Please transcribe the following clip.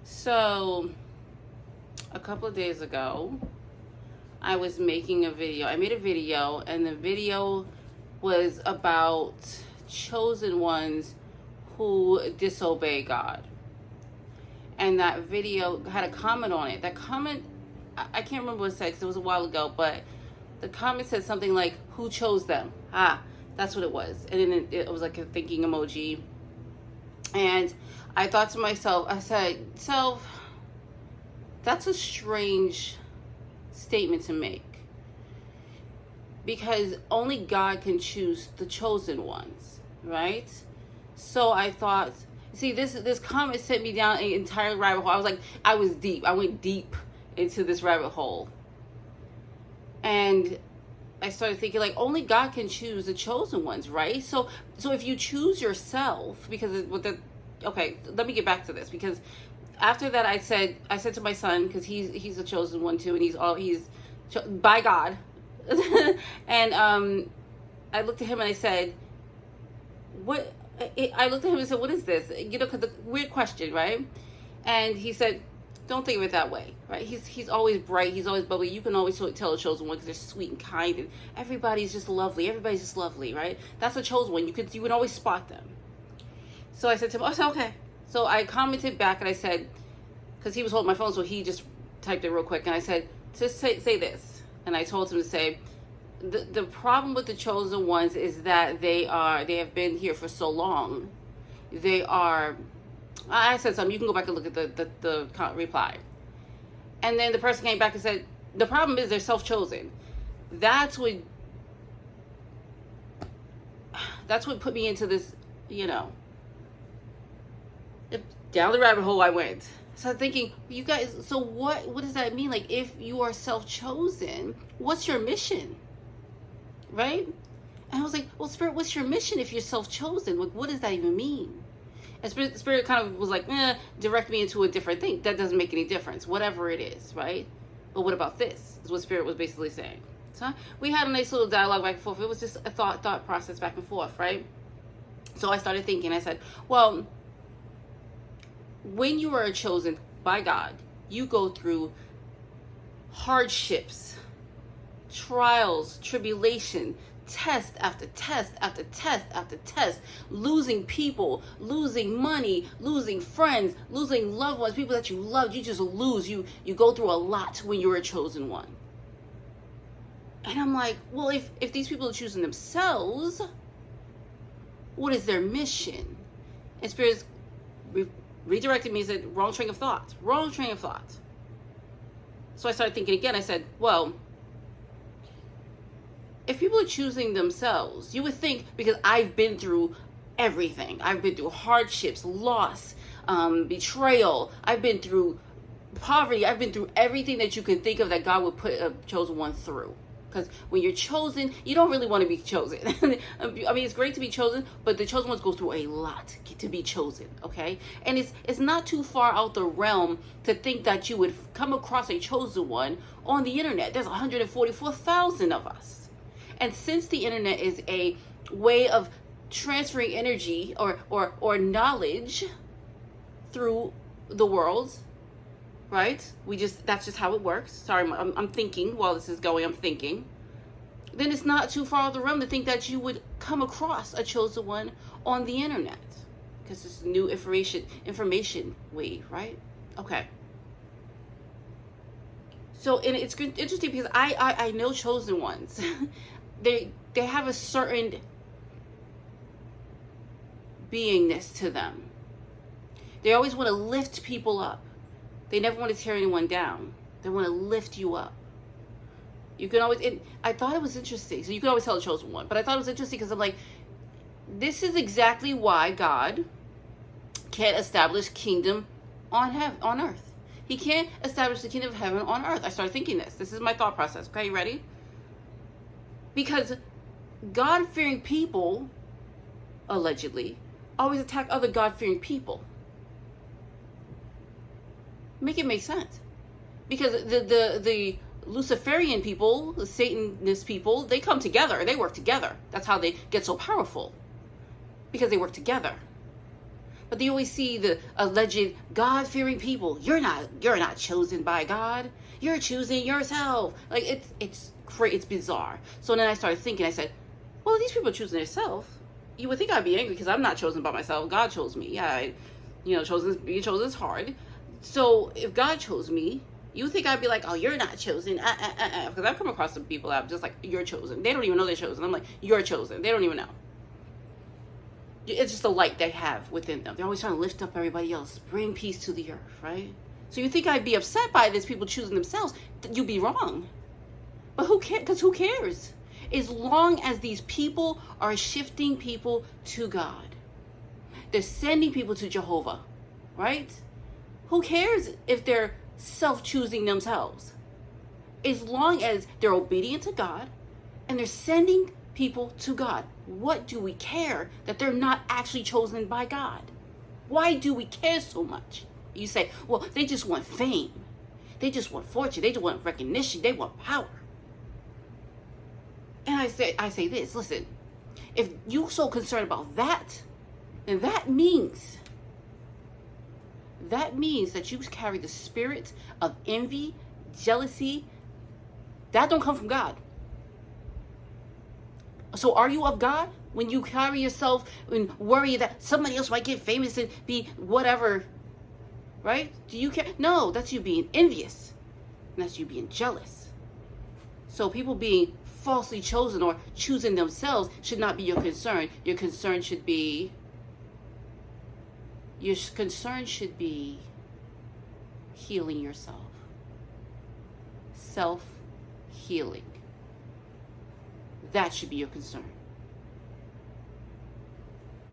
So, a couple of days ago, I was making a video. I made a video, and the video was about chosen ones who disobey God. And that video had a comment on it. That comment, I can't remember what it said because it was a while ago, but the comment said something like, "Who chose them?" That's what it was. And then it was like a thinking emoji. And I thought to myself, I said, "Self, that's a strange statement to make, because only God can choose the chosen ones, right?" So I thought, see, this comment sent me down an entire rabbit hole. I was deep. I went deep into this rabbit hole. And I started thinking, like, only God can choose the chosen ones, right? So if you choose yourself, because okay, let me get back to this, because after that I said to my son, because he's a chosen one too, and he's by God. And I looked at him and I said, what? I looked at him and said, "What is this?" Because the weird question, right? And he said, "Don't think of it that way, right? He's always bright. He's always bubbly. You can always tell a chosen one because they're sweet and kind, and everybody's just lovely. Everybody's just lovely, right? That's a chosen one. You can always spot them." So I said to him, I said, "Okay." So I commented back and I said, because he was holding my phone, so he just typed it real quick, and I said, "Just say this." And I told him to say, the problem with the chosen ones is that they have been here for so long. I said something. You can go back and look at the reply. And then the person came back and said, "The problem is they're self-chosen." That's what put me into this, down the rabbit hole I went. So I'm thinking, you guys, so what does that mean? Like, if you are self-chosen, what's your mission? Right? And I was like, well, Spirit, what's your mission if you're self-chosen? Like, what does that even mean? And Spirit kind of was like, direct me into a different thing. That doesn't make any difference, whatever it is, right? But what about this? Is what Spirit was basically saying. So we had a nice little dialogue back and forth. It was just a thought process back and forth, right? So I started thinking, I said, well, when you are chosen by God, you go through hardships, trials, tribulation, test after test after test after test, losing people, losing money, losing friends, losing loved ones, people that you loved. You just lose. You go through a lot when you're a chosen one. And I'm like, well, if these people are choosing themselves, what is their mission? And Spirit redirected me and said, wrong train of thought. So I started thinking again. I said, well, if people are choosing themselves, you would think, because I've been through everything. I've been through hardships, loss, betrayal. I've been through poverty. I've been through everything that you can think of that God would put a chosen one through. Because when you're chosen, you don't really want to be chosen. I mean, it's great to be chosen, but the chosen ones go through a lot to be chosen, okay? And it's not too far out the realm to think that you would come across a chosen one on the internet. There's 144,000 of us. And since the internet is a way of transferring energy or knowledge through the world, right? That's just how it works. Sorry, I'm thinking while this is going, I'm thinking. Then it's not too far out the realm to think that you would come across a chosen one on the internet, because it's a new information wave, right? Okay. So, and it's interesting because I know chosen ones. They have a certain beingness to them. They always want to lift people up. They never want to tear anyone down. They want to lift you up. You can always, I thought it was interesting. So you can always tell a chosen one, but I thought it was interesting because I'm like, this is exactly why God can't establish kingdom on earth. He can't establish the kingdom of heaven on earth. I started thinking this. This is my thought process. Okay, you ready? Because God-fearing people, allegedly, always attack other God-fearing people. Make it make sense. Because the Luciferian people, the Satanist people, they come together. They work together. That's how they get so powerful. Because they work together. But you always see the alleged God-fearing people. You're not chosen by God. You're choosing yourself. Like it's crazy. It's bizarre. So then I started thinking. I said, well, these people are choosing themselves. You would think I'd be angry because I'm not chosen by myself. God chose me. Yeah, being chosen is hard. So if God chose me, you think I'd be like, oh, you're not chosen. Because I've come across some people that I'm just like, you're chosen. They don't even know they're chosen. I'm like, you're chosen. They don't even know. It's just a light they have within them. They're always trying to lift up everybody else, bring peace to the earth, right? So you think I'd be upset by this, people choosing themselves? You'd be wrong. But who cares? Because who cares? As long as these people are shifting people to God, they're sending people to Jehovah, right? Who cares if they're self-choosing themselves? As long as they're obedient to God and they're sending people to God. What do we care that they're not actually chosen by God? Why do we care so much? You say, well, they just want fame. They just want fortune. They just want recognition. They want power. And I say this, listen, if you're so concerned about that, then that means that you carry the spirit of envy, jealousy. That don't come from God. So are you of God when you carry yourself and worry that somebody else might get famous and be whatever, right? Do you care? No, that's you being envious. And that's you being jealous. So people being falsely chosen or choosing themselves should not be your concern. Your concern should be healing yourself. Self-healing. That should be your concern.